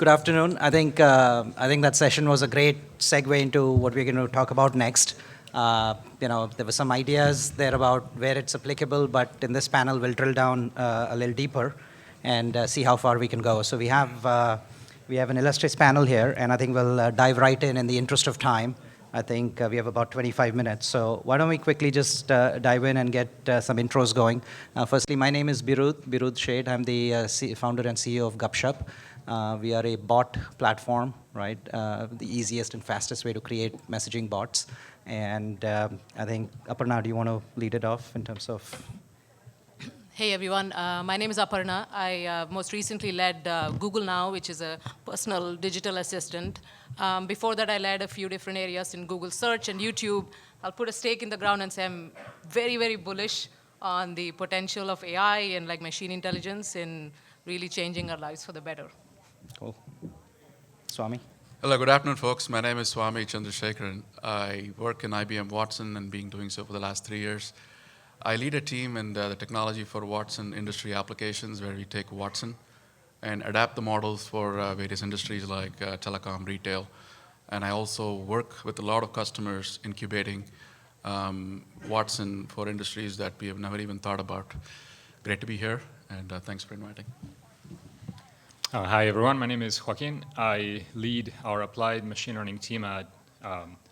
Good afternoon. I think that session was a great segue into what we're going to talk about next. There were some ideas there about where it's applicable, but in this panel, we'll drill down a little deeper and see how far we can go. So we have an illustrious panel here, and I think we'll dive right in the interest of time. I think we have about 25 minutes. So why don't we quickly just dive in and get some intros going. Firstly, my name is Birud Shade. I'm the founder and CEO of Gupshup. We are a bot platform, right? The easiest and fastest way to create messaging bots. And I think, Aparna, do you want to lead it off in terms of? Hey everyone, my name is Aparna. I most recently led Google Now, which is a personal digital assistant. Before that, I led a few different areas in Google Search and YouTube. I'll put a stake in the ground and say I'm very, very bullish on the potential of AI and like machine intelligence in really changing our lives for the better. Cool. Swami? Hello, good afternoon, folks. My name is Swami Chandrasekharan. I work in IBM Watson and been doing so for the last 3 years. I lead a team in the technology for Watson industry applications where we take Watson and adapt the models for various industries like telecom, retail. And I also work with a lot of customers incubating Watson for industries that we have never even thought about. Great to be here, and thanks for inviting. Hi, everyone. My name is Joaquin. I lead our applied machine learning team at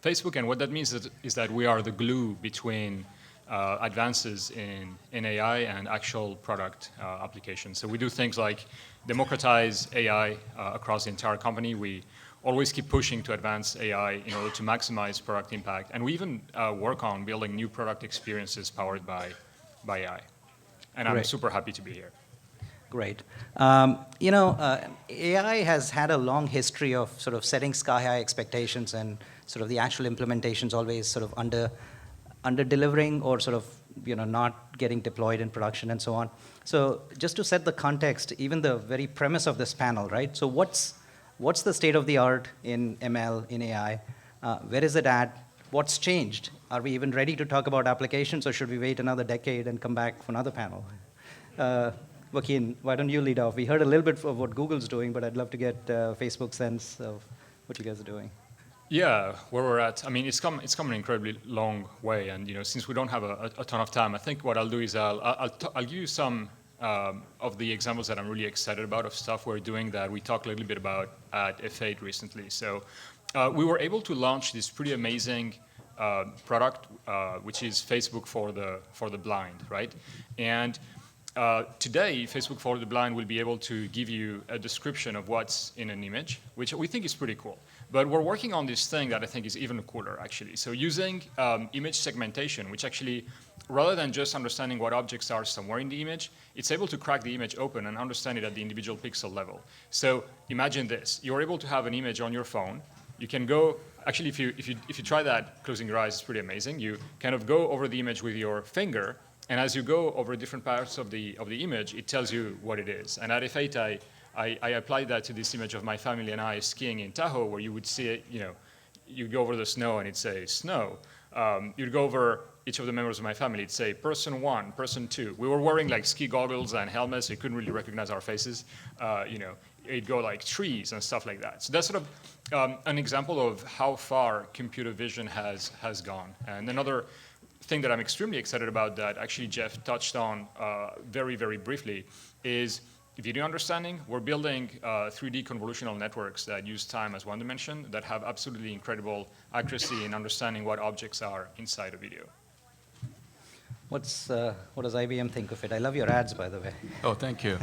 Facebook. And what that means is that we are the glue between advances in AI and actual product applications. So we do things like democratize AI across the entire company. We always keep pushing to advance AI in order to maximize product impact. And we even work on building new product experiences powered by AI. And I'm super happy to be here. Great. AI has had a long history of sort of setting sky-high expectations, and sort of the actual implementations always sort of under delivering or sort of not getting deployed in production and so on. So just to set the context, even the very premise of this panel, right? So what's the state of the art in ML, in AI? Where is it at? What's changed? Are we even ready to talk about applications, or should we wait another decade and come back for another panel? Joaquin, why don't you lead off? We heard a little bit of what Google's doing, but I'd love to get Facebook's sense of what you guys are doing. Yeah, where we're at. I mean, it's come an incredibly long way, and since we don't have a ton of time, I think what I'll do is I'll give you some of the examples that I'm really excited about of stuff we're doing that we talked a little bit about at F8 recently. So we were able to launch this pretty amazing product, which is Facebook for the blind, right? And today, Facebook for the Blind will be able to give you a description of what's in an image, which we think is pretty cool. But we're working on this thing that I think is even cooler, actually. So using image segmentation, which actually, rather than just understanding what objects are somewhere in the image, it's able to crack the image open and understand it at the individual pixel level. So imagine this. You're able to have an image on your phone. You can go, actually, if you try that, closing your eyes is pretty amazing. You kind of go over the image with your finger, and as you go over different parts of the image, it tells you what it is. And at F8, I applied that to this image of my family and I skiing in Tahoe, where you would see it, you'd go over the snow and it'd say snow. You'd go over each of the members of my family, it'd say person 1, person 2. We were wearing like ski goggles and helmets, so you couldn't really recognize our faces. It'd go like trees and stuff like that. So that's sort of an example of how far computer vision has gone. And another thing that I'm extremely excited about that actually Jeff touched on very, very briefly is video understanding. We're building 3D convolutional networks that use time as one dimension that have absolutely incredible accuracy in understanding what objects are inside a video. What does IBM think of it? I love your ads, by the way. Oh, thank you.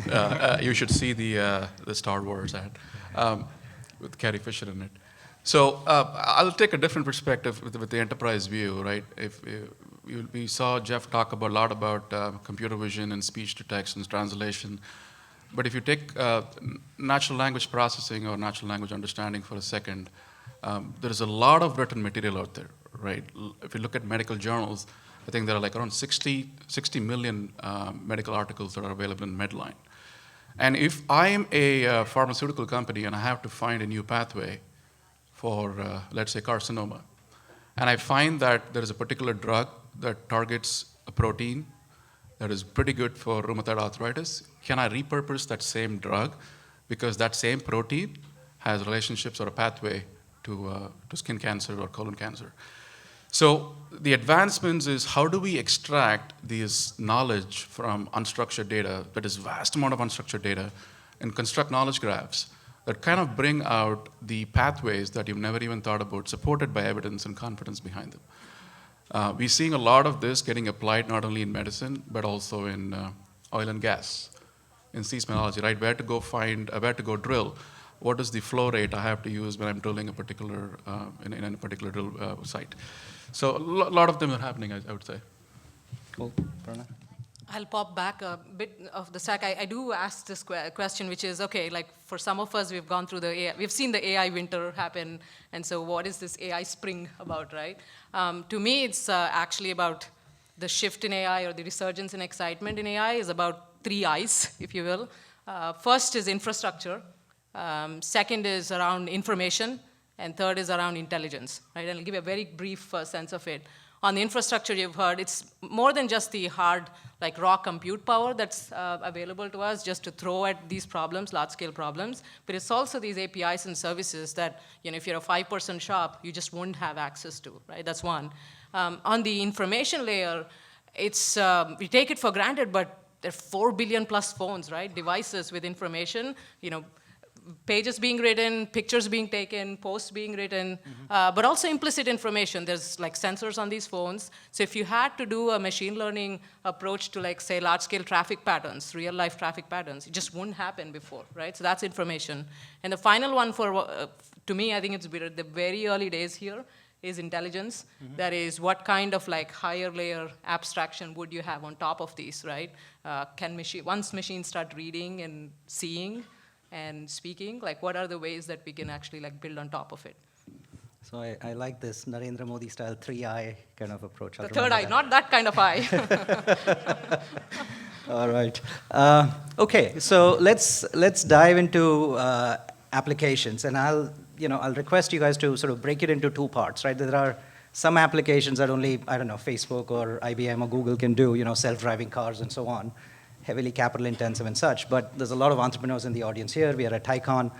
You should see the Star Wars ad with Carrie Fisher in it. So I'll take a different perspective with the enterprise view, right? We saw Jeff talk a lot about computer vision and speech to text and translation. But if you take natural language processing or natural language understanding for a second, there is a lot of written material out there, right? If you look at medical journals, I think there are like around 60 million medical articles that are available in Medline. And if I am a pharmaceutical company and I have to find a new pathway for, let's say, carcinoma, and I find that there is a particular drug that targets a protein that is pretty good for rheumatoid arthritis, can I repurpose that same drug because that same protein has relationships or a pathway to skin cancer or colon cancer. So the advancements is how do we extract this knowledge from unstructured data, that is vast amount of unstructured data, and construct knowledge graphs that kind of bring out the pathways that you've never even thought about, supported by evidence and confidence behind them. We're seeing a lot of this getting applied not only in medicine, but also in oil and gas, in seismology, right? Where to go drill. What is the flow rate I have to use when I'm drilling a particular, in a particular drill site? So a lot of them are happening, I would say. Cool. Prana? I'll pop back a bit of the stack. I do ask this question, which is, okay, like for some of us, we've gone through the AI, we've seen the AI winter happen, and so what is this AI spring about, right? To me, it's actually about the shift in AI or the resurgence in excitement in AI is about 3 I's, if you will. First is infrastructure. Second is around information. And third is around intelligence, right? And I'll give you a very brief sense of it. On the infrastructure you've heard, it's more than just the hard, like raw compute power that's available to us just to throw at these problems, large-scale problems, but it's also these APIs and services that, if you're a 5-person shop, you just wouldn't have access to, right? That's one. On the information layer, it's, we take it for granted, but there are 4 billion plus phones, right? Devices with information, pages being written, pictures being taken, posts being written, but also implicit information. There's like sensors on these phones. So if you had to do a machine learning approach to like say large-scale traffic patterns, real-life traffic patterns, it just wouldn't happen before, right? So that's information. And the final one to me, I think it's the very early days here, is intelligence. That is, what kind of like higher layer abstraction would you have on top of these, right? Once machines start reading and seeing, and speaking, like what are the ways that we can actually like build on top of it? So I like this Narendra Modi style 3I kind of approach. The third eye, not that kind of eye. All right. Okay, so let's dive into applications, and I'll request you guys to sort of break it into 2 parts, right? There are some applications that only, I don't know, Facebook or IBM or Google can do, self-driving cars and so on, heavily capital intensive and such, but there's a lot of entrepreneurs in the audience here. We are at TiEcon.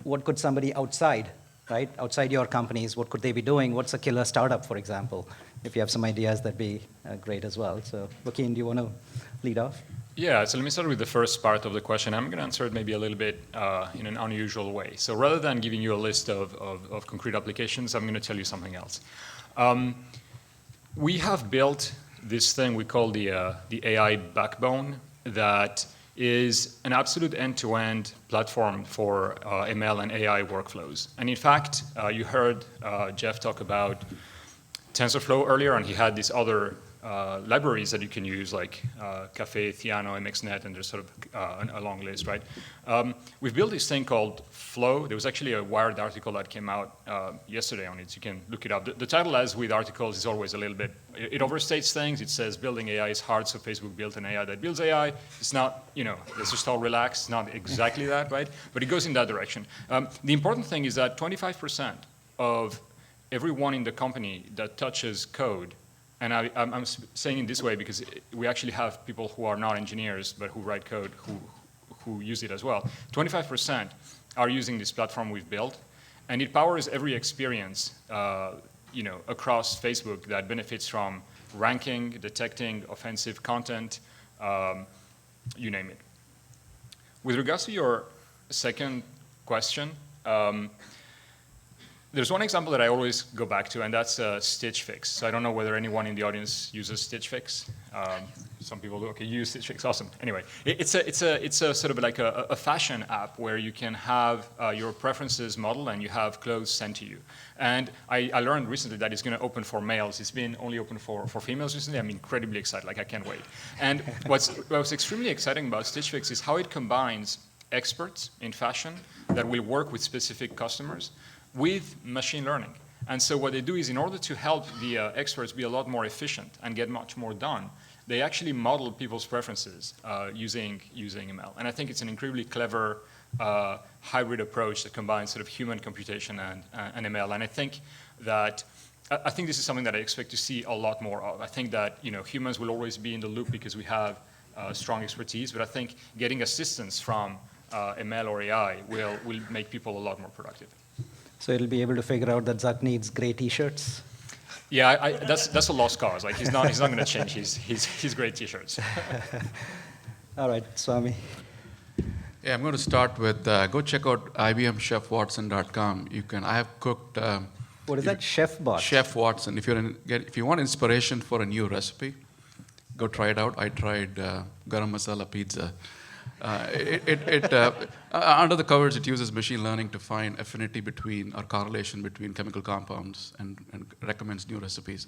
What could somebody outside, right, outside your companies, what could they be doing? What's a killer startup, for example? If you have some ideas, that'd be great as well. So, Joaquin, do you want to lead off? Yeah, so let me start with the first part of the question. I'm going to answer it maybe a little bit in an unusual way. So rather than giving you a list of concrete applications, I'm going to tell you something else. We have built this thing we call the AI backbone that is an absolute end-to-end platform for ML and AI workflows. And in fact, you heard Jeff talk about TensorFlow earlier, and he had these other libraries that you can use, like Caffe, Theano, MXNet, and there's sort of a long list, right? We've built this thing called Flow. There was actually a Wired article that came out yesterday on it, so you can look it up. The title, as with articles, is always a little bit, it overstates things. It says building AI is hard, so Facebook built an AI that builds AI. It's not, let's just all relax. It's not exactly that, right? But it goes in that direction. The important thing is that 25% of everyone in the company that touches code, and I'm saying it this way because we actually have people who are not engineers but who write code who use it as well. 25% are using this platform we've built, and it powers every experience across Facebook that benefits from ranking, detecting offensive content, you name it. With regards to your second question, there's one example that I always go back to, and that's Stitch Fix. So I don't know whether anyone in the audience uses Stitch Fix. Some people do. Okay, you use Stitch Fix. Awesome. Anyway, it's a sort of like a fashion app where you can have your preferences modeled and you have clothes sent to you. And I learned recently that it's going to open for males. It's been only open for females recently. I'm incredibly excited. Like, I can't wait. And what's extremely exciting about Stitch Fix is how it combines experts in fashion that will work with specific customers with machine learning. And so what they do is, in order to help the experts be a lot more efficient and get much more done, they actually model people's preferences using ML. And I think it's an incredibly clever hybrid approach that combines sort of human computation and ML. And I think this is something that I expect to see a lot more of. I think that humans will always be in the loop because we have strong expertise, but I think getting assistance from ML or AI will make people a lot more productive. So it'll be able to figure out that Zuck needs gray T-shirts. Yeah, that's a lost cause. Like he's not going to change his great T-shirts. All right, Swami. Yeah, I'm going to start with go check out IBMChefWatson.com. I have cooked. What is that, Chef Bot? Chef Watson. If you want inspiration for a new recipe, go try it out. I tried garam masala pizza. Under the covers, it uses machine learning to find affinity between or correlation between chemical compounds and recommends new recipes.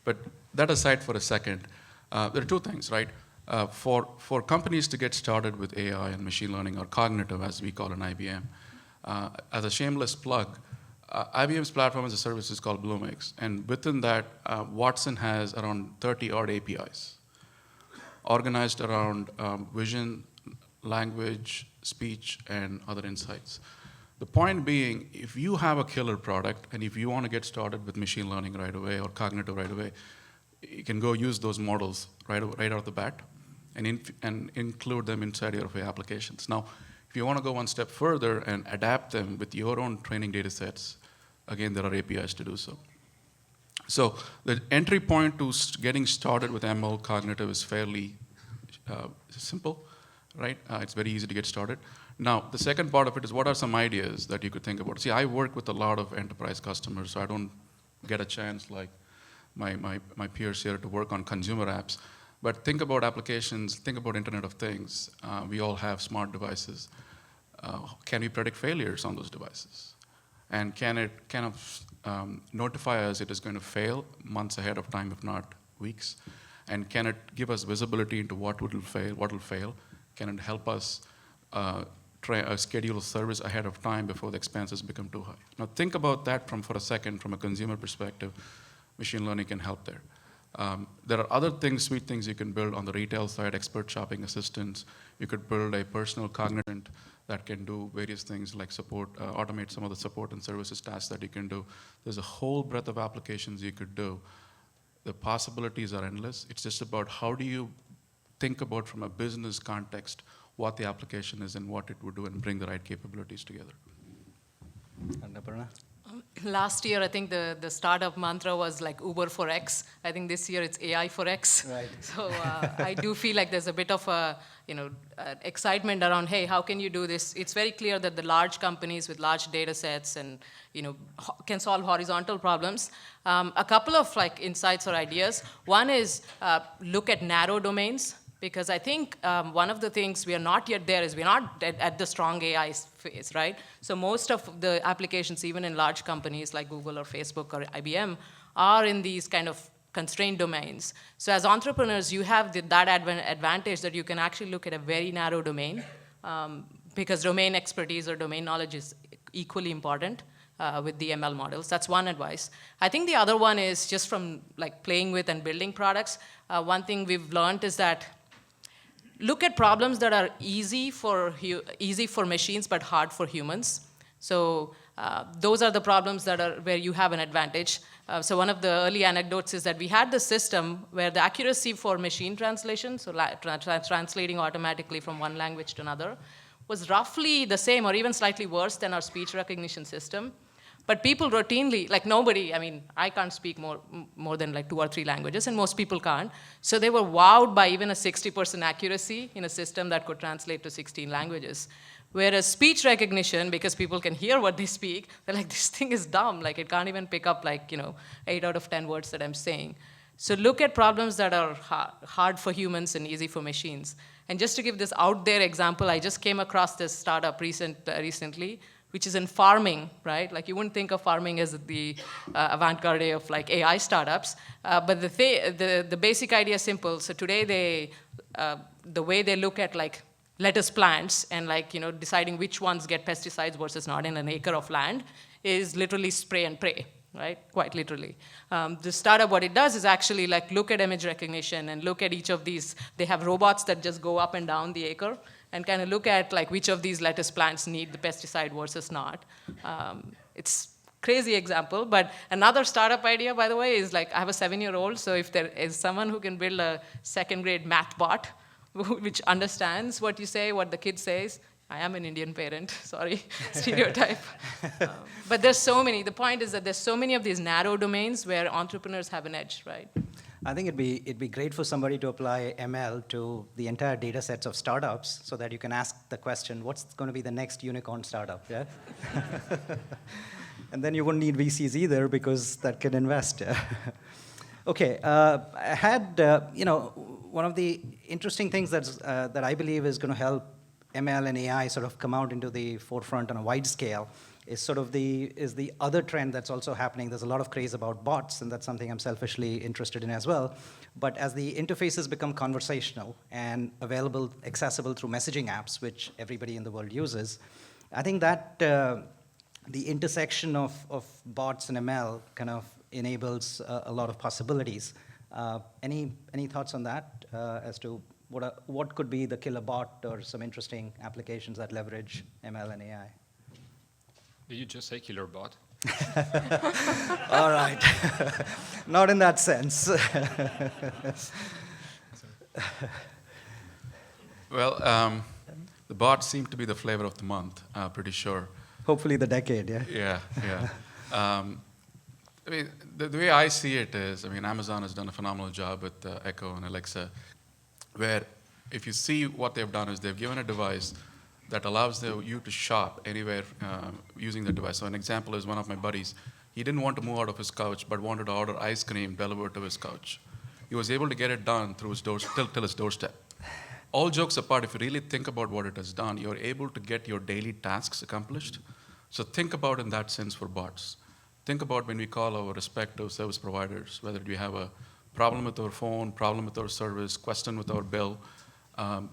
But that aside for a second, there are two things, right? For companies to get started with AI and machine learning or cognitive, as we call in IBM, as a shameless plug, IBM's platform as a service is called Bluemix, and within that, Watson has around 30 odd APIs, organized around vision, language, speech, and other insights. The point being, if you have a killer product, and if you want to get started with machine learning right away or cognitive right away, you can go use those models right out the bat, and include them inside your applications. Now, if you want to go one step further and adapt them with your own training data sets, again, there are APIs to do so. So the entry point to getting started with ML cognitive is fairly simple, right? It's very easy to get started. Now, the second part of it is what are some ideas that you could think about? See, I work with a lot of enterprise customers, so I don't get a chance like my peers here to work on consumer apps. But think about applications, think about Internet of Things. We all have smart devices. Can we predict failures on those devices? And can it kind of notify us it is going to fail months ahead of time, if not weeks? And can it give us visibility into what will fail? Can it help us schedule service ahead of time before the expenses become too high? Now think about that for a second from a consumer perspective. Machine learning can help there. There are other things, sweet things you can build on the retail side, expert shopping assistants. You could build a personal cognitive that can do various things like support, automate some of the support and services tasks that you can do. There's a whole breadth of applications you could do. The possibilities are endless. It's just about how do you think about from a business context what the application is and what it would do and bring the right capabilities together. Annapurna? Last year, I think the startup mantra was like Uber for X. I think this year it's AI for X. Right. So I do feel like there's a bit of a excitement around, hey, how can you do this? It's very clear that the large companies with large data sets and can solve horizontal problems. A couple of insights or ideas. One is look at narrow domains. Because I think one of the things we are not yet there is we're not at the strong AI phase, right? So most of the applications, even in large companies like Google or Facebook or IBM, are in these kind of constrained domains. So as entrepreneurs, you have that advantage that you can actually look at a very narrow domain because domain expertise or domain knowledge is equally important with the ML models. That's one advice. I think the other one is just from playing with and building products. One thing we've learned is that look at problems that are easy for machines but hard for humans. So those are the problems that are where you have an advantage. So one of the early anecdotes is that we had the system where the accuracy for machine translation, so translating automatically from one language to another, was roughly the same or even slightly worse than our speech recognition system. But people routinely, nobody, I can't speak more than 2 or 3 languages, and most people can't. So they were wowed by even a 60% accuracy in a system that could translate to 16 languages. Whereas speech recognition, because people can hear what they speak, they're like, this thing is dumb. It can't even pick up 8 out of 10 words that I'm saying. So look at problems that are hard for humans and easy for machines. And just to give this out there example, I just came across this startup recently, which is in farming, right? You wouldn't think of farming as the avant-garde of AI startups, but the basic idea is simple. So today the way they look at lettuce plants and deciding which ones get pesticides versus not in an acre of land is literally spray and pray, right? Quite literally. The startup, what it does is actually look at image recognition and look at each of these. They have robots that just go up and down the acre and kind of look at which of these lettuce plants need the pesticide versus not. It's crazy example, but another startup idea, by the way, is I have a 7-year-old, so if there is someone who can build a 2nd grade math bot, which understands what you say, what the kid says, I am an Indian parent, sorry, stereotype. But there's so many. The point is that there's so many of these narrow domains where entrepreneurs have an edge, right? I think it'd be great for somebody to apply ML to the entire data sets of startups so that you can ask the question, what's going to be the next unicorn startup, yeah? And then you wouldn't need VCs either because that can invest. Yeah? Okay, I had, one of the interesting things that I believe is going to help ML and AI sort of come out into the forefront on a wide scale is sort of the other trend that's also happening. There's a lot of craze about bots, and that's something I'm selfishly interested in as well. But as the interfaces become conversational and available, accessible through messaging apps, which everybody in the world uses, I think that the intersection of bots and ML kind of enables a lot of possibilities. Any thoughts on that as to what could be the killer bot or some interesting applications that leverage ML and AI? Did you just say killer bot? All right. Not in that sense. Well, the bots seem to be the flavor of the month, pretty sure. Hopefully the decade, yeah? Yeah, yeah. I mean, the way I see it is, I mean, Amazon has done a phenomenal job with Echo and Alexa, where if you see what they've done is they've given a device that allows you to shop anywhere using the device. So an example is one of my buddies. He didn't want to move out of his couch, but wanted to order ice cream delivered to his couch. He was able to get it done through his till his doorstep. All jokes apart, if you really think about what it has done, you're able to get your daily tasks accomplished. So think about in that sense for bots. Think about when we call our respective service providers, whether we have a problem with our phone, problem with our service, question with our bill.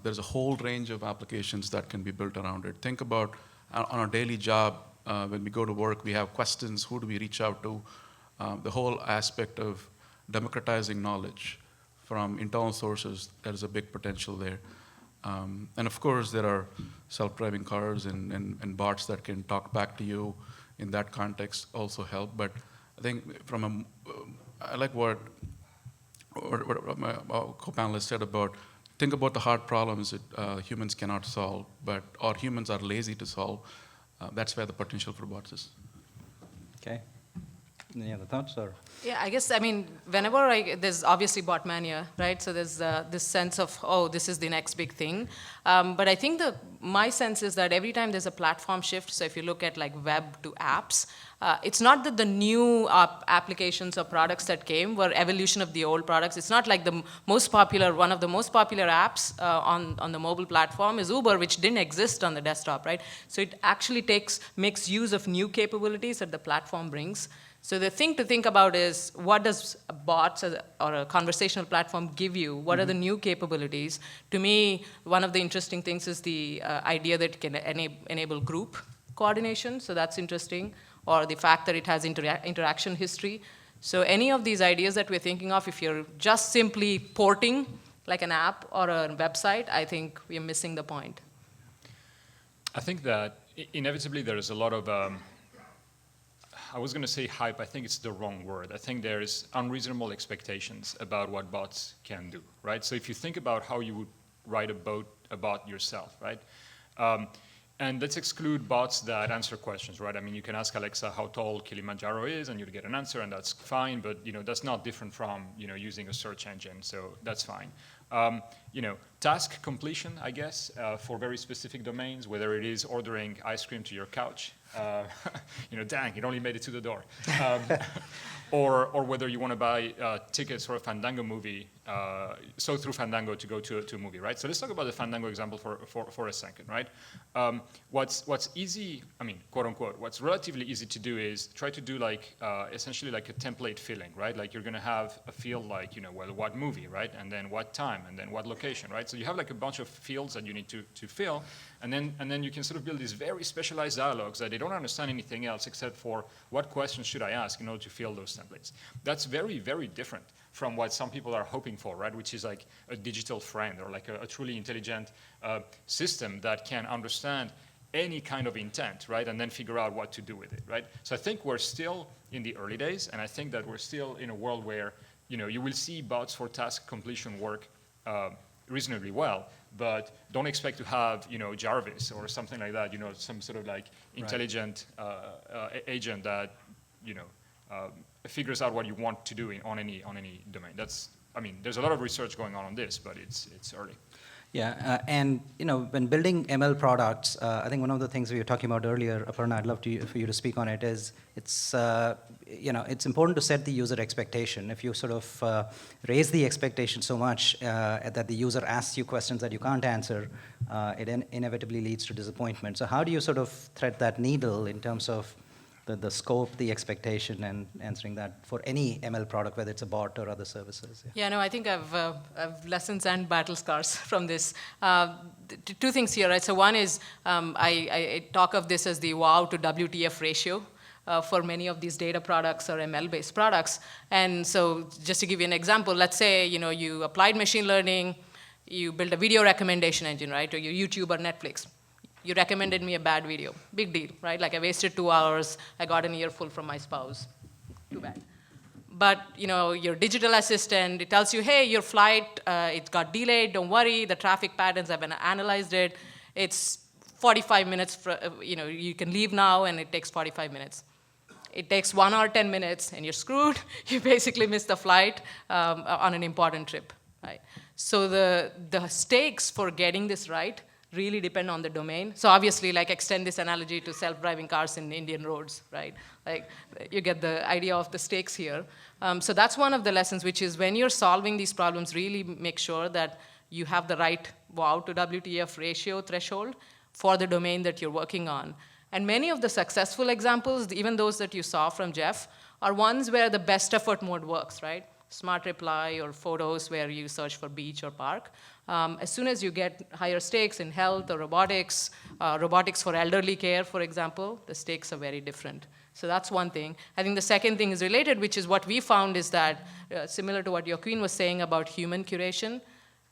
There's a whole range of applications that can be built around it. Think about on our daily job, when we go to work, we have questions, who do we reach out to? The whole aspect of democratizing knowledge from internal sources, there is a big potential there. And of course, there are self-driving cars and bots that can talk back to you in that context also help. But I think I like what my co-panelist said about think about the hard problems that humans cannot solve, or humans are lazy to solve. That's where the potential for bots is. Okay. Any other thoughts? Or? Yeah, I guess, I mean, whenever there's obviously bot mania, right? So there's this sense of, oh, this is the next big thing. But I think my sense is that every time there's a platform shift, so if you look at like web to apps, it's not that the new applications or products that came were evolution of the old products. It's not like one of the most popular apps on the mobile platform is Uber, which didn't exist on the desktop, right? So it actually makes use of new capabilities that the platform brings. So the thing to think about is, what does bots or a conversational platform give you? What are the new capabilities? To me, one of the interesting things is the idea that it can enable group coordination, so that's interesting, or the fact that it has interaction history. So any of these ideas that we're thinking of, if you're just simply porting like an app or a website, I think we're missing the point. I think that inevitably there is a lot of I was going to say hype. I think it's the wrong word. I think there is unreasonable expectations about what bots can do, right? So if you think about how you would write a bot yourself, right? And let's exclude bots that answer questions, right? I mean, you can ask Alexa how tall Kilimanjaro is, and you'll get an answer, and that's fine. But that's not different from using a search engine, so that's fine. Task completion, I guess, for very specific domains, whether it is ordering ice cream to your couch, dang, it only made it to the door. Or whether you want to buy tickets for a Fandango movie, so through Fandango to go to a movie, right? So let's talk about the Fandango example for a second, right? What's easy, I mean, quote unquote, what's relatively easy to do is try to do essentially like a template filling, right? Like you're going to have a field like, well, what movie, right? And then what time, and then what location, right? So you have like a bunch of fields that you need to fill, and then you can sort of build these very specialized dialogues that they don't understand anything else except for what questions should I ask in order to fill those templates. That's very, very different from what some people are hoping for, right? Which is like a digital friend or like a truly intelligent system that can understand any kind of intent, right? And then figure out what to do with it, right? So I think we're still in the early days, and I think that we're still in a world where, you will see bots for task completion work reasonably well, but don't expect to have, Jarvis or something like that, some sort of like intelligent agent that, figures out what you want to do on any domain. There's a lot of research going on this, but it's early. Yeah, and when building ML products, I think one of the things we were talking about earlier, Aparna, I'd love for you to speak on it, is it's important to set the user expectation. If you sort of raise the expectation so much that the user asks you questions that you can't answer, it inevitably leads to disappointment. So how do you sort of thread that needle in terms of the scope, the expectation, and answering that for any ML product, whether it's a bot or other services? Yeah, no, I think I've lessons and battle scars from this. Two things here, right? So one is I talk of this as the wow to WTF ratio for many of these data products or ML-based products. And so just to give you an example, let's say you applied machine learning, you built a video recommendation engine, right, or your YouTube or Netflix. You recommended me a bad video. Big deal, right? Like I wasted 2 hours. I got an earful from my spouse. Too bad. But your digital assistant, it tells you, hey, your flight, it got delayed. Don't worry. The traffic patterns, I've analyzed it. It's 45 minutes. You can leave now, and it takes 45 minutes. It takes 1 hour, 10 minutes, and you're screwed. You basically missed the flight on an important trip, right? So the stakes for getting this right really depend on the domain. So obviously, like extend this analogy to self-driving cars in Indian roads, right? Like you get the idea of the stakes here. So that's one of the lessons, which is when you're solving these problems, really make sure that you have the right wow to WTF ratio threshold for the domain that you're working on. And many of the successful examples, even those that you saw from Jeff, are ones where the best effort mode works, right? Smart reply or photos where you search for beach or park. As soon as you get higher stakes in health or robotics, robotics for elderly care, for example, the stakes are very different. So that's one thing. I think the second thing is related, which is what we found is that, similar to what Joaquin was saying about human curation,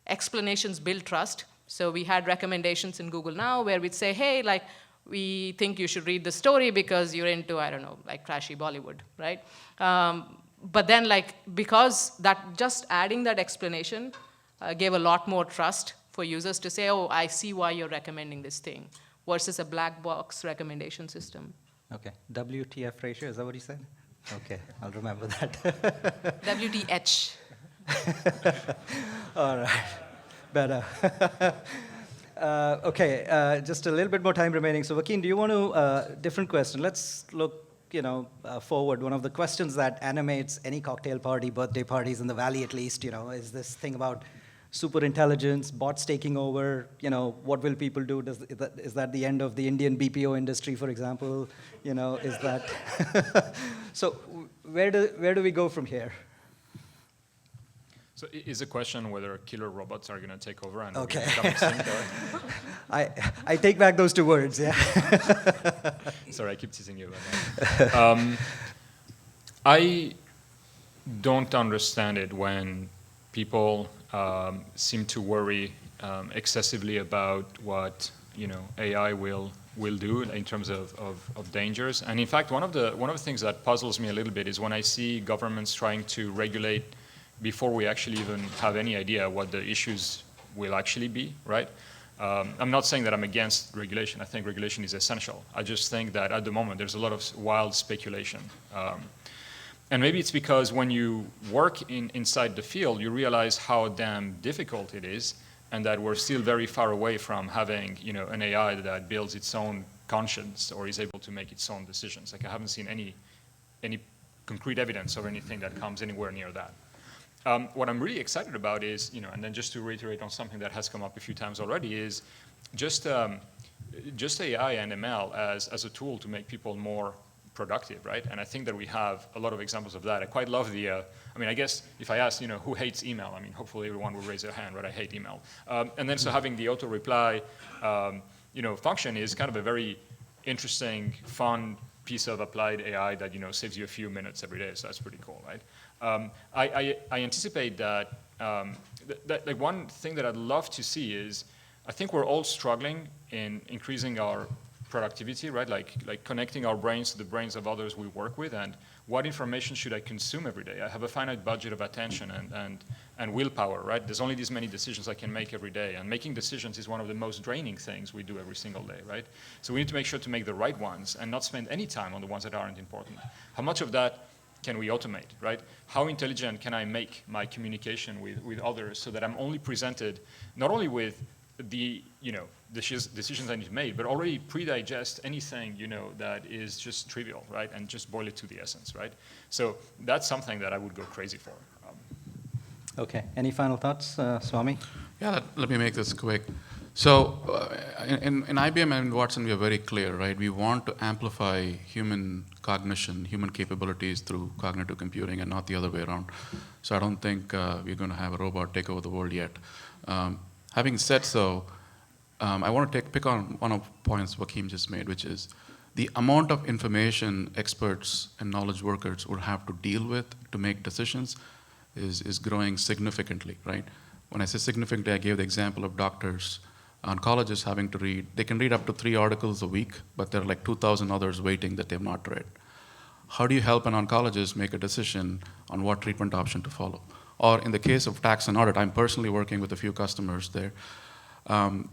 explanations build trust. So we had recommendations in Google Now where we'd say, hey, like, we think you should read the story because you're into, I don't know, like trashy Bollywood, right? But then, like, because that just adding that explanation gave a lot more trust for users to say, oh, I see why you're recommending this thing, versus a black box recommendation system. Okay, WTF ratio, is that what you said? Okay, I'll remember that. WTH. All right, better. Okay, just a little bit more time remaining. So, Joaquin, do you want to, different question. Let's look forward. One of the questions that animates any cocktail party, birthday parties in the Valley at least, is this thing about super intelligence, bots taking over, what will people do? Is that the end of the Indian BPO industry, for example? Is that... So where do we go from here? So is the question whether killer robots are going to take over and okay. become extinct? Or? I take back those 2 words, yeah. Sorry, I keep teasing you about that. I don't understand it when people seem to worry excessively about what AI will do in terms of dangers. And in fact, one of the things that puzzles me a little bit is when I see governments trying to regulate before we actually even have any idea what the issues will actually be, right? I'm not saying that I'm against regulation. I think regulation is essential. I just think that at the moment there's a lot of wild speculation. And maybe it's because when you work inside the field, you realize how damn difficult it is, and that we're still very far away from having an AI that builds its own conscience or is able to make its own decisions. Like I haven't seen any concrete evidence of anything that comes anywhere near that. What I'm really excited about is, and then just to reiterate on something that has come up a few times already, is just AI and ML as a tool to make people more productive, right? And I think that we have a lot of examples of that. I quite love I guess if I ask, who hates email, hopefully everyone will raise their hand, right? I hate email. And then so having the auto reply, function is kind of a very interesting, fun piece of applied AI that, saves you a few minutes every day. So that's pretty cool, right? I anticipate that, like one thing that I'd love to see is, I think we're all struggling in increasing our productivity, right? Like connecting our brains to the brains of others we work with, and what information should I consume every day? I have a finite budget of attention and willpower, right? There's only this many decisions I can make every day, and making decisions is one of the most draining things we do every single day, right? So we need to make sure to make the right ones and not spend any time on the ones that aren't important. How much of that can we automate, right? How intelligent can I make my communication with others so that I'm only presented not only with the decisions I need to make, but already pre-digest anything that is just trivial, right, and just boil it to the essence, right? So that's something that I would go crazy for. Okay. Any final thoughts, Swami? Yeah, let me make this quick. So in IBM and Watson, we are very clear, right? We want to amplify human cognition, human capabilities through cognitive computing and not the other way around. So I don't think we're going to have a robot take over the world yet. Having said so, I want to pick on one of the points Joaquim just made, which is the amount of information experts and knowledge workers will have to deal with to make decisions is growing significantly, right? When I say significantly, I gave the example of doctors, oncologists having to read. They can read up to 3 articles a week, but there are like 2,000 others waiting that they've not read. How do you help an oncologist make a decision on what treatment option to follow? Or in the case of tax and audit, I'm personally working with a few customers there.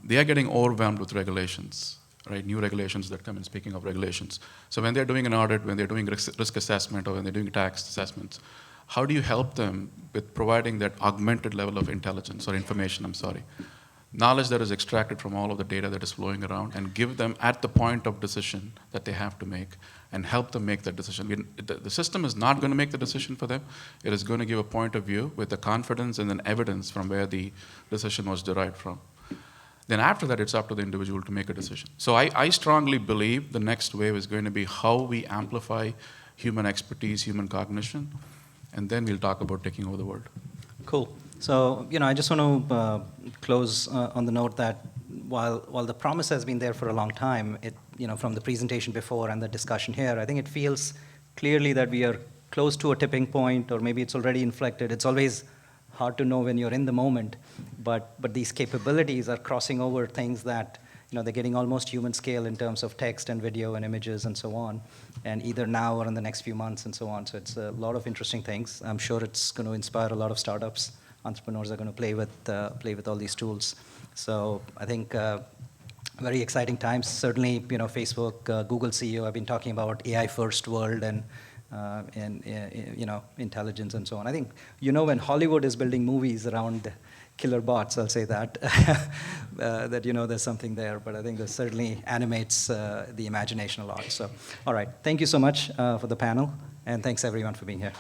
They are getting overwhelmed with regulations, right? New regulations that come in, speaking of regulations. So when they're doing an audit, when they're doing risk assessment, or when they're doing tax assessments, how do you help them with providing that augmented level of intelligence or information, knowledge that is extracted from all of the data that is flowing around, and give them at the point of decision that they have to make and help them make that decision. The system is not going to make the decision for them. It is going to give a point of view with the confidence and then evidence from where the decision was derived from. Then after that, it's up to the individual to make a decision. So I strongly believe the next wave is going to be how we amplify human expertise, human cognition, and then we'll talk about taking over the world. Cool. So, I just want to close on the note that while the promise has been there for a long time, from the presentation before and the discussion here, I think it feels clearly that we are close to a tipping point, or maybe it's already inflected. It's always hard to know when you're in the moment, but these capabilities are crossing over things that, they're getting almost human scale in terms of text and video and images and so on, and either now or in the next few months and so on. So it's a lot of interesting things. I'm sure it's going to inspire a lot of startups. Entrepreneurs are going to play with all these tools. So I think very exciting times. Certainly, Facebook, Google CEO have been talking about AI first world and intelligence and so on. I think when Hollywood is building movies around killer bots, I'll say that that there's something there. But I think this certainly animates the imagination a lot. So all right, thank you so much for the panel, and thanks everyone for being here.